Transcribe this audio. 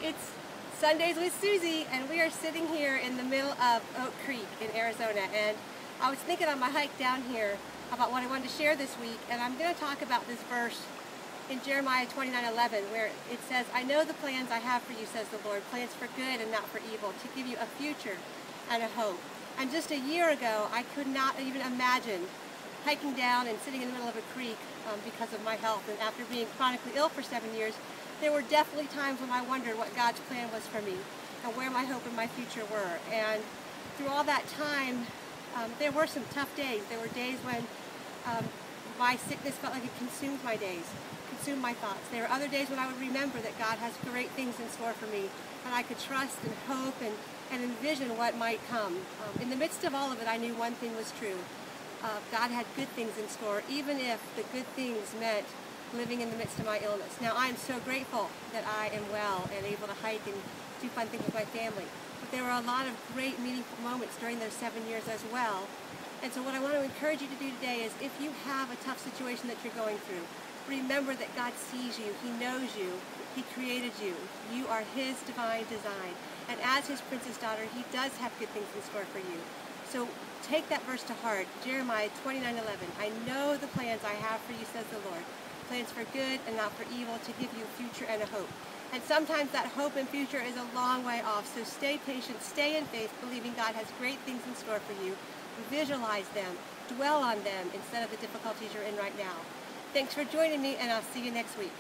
It's Sundays with Susie, and we are sitting here in the middle of Oak Creek in Arizona. And I was thinking on my hike down here about what I wanted to share this week, and I'm going to talk about this verse in Jeremiah 29:11, where it says, "I know the plans I have for you, says the Lord, plans for good and not for evil, to give you a future and a hope." And just a year ago, I could not even imagine hiking down and sitting in the middle of a creek because of my health. And after being chronically ill for 7 years, there were definitely times when I wondered what God's plan was for me and where my hope and my future were. And through all that time, there were some tough days. There were days when my sickness felt like it consumed my days, consumed my thoughts. There were other days when I would remember that God has great things in store for me, and I could trust and hope and envision what might come. In the midst of all of it, I knew one thing was true. God had good things in store, even if the good things meant living in the midst of my illness. Now, I'm so grateful that I am well and able to hike and do fun things with my family. But there were a lot of great, meaningful moments during those 7 years as well. And so what I want to encourage you to do today is, if you have a tough situation that you're going through, remember that God sees you. He knows you. He created you. You are His divine design. And as His princess daughter, He does have good things in store for you. So take that verse to heart, Jeremiah 29:11. "I know the plans I have for you, says the Lord, plans for good and not for evil, to give you a future and a hope." And sometimes that hope and future is a long way off, so stay patient, stay in faith, believing God has great things in store for you. Visualize them, dwell on them instead of the difficulties you're in right now. Thanks for joining me, and I'll see you next week.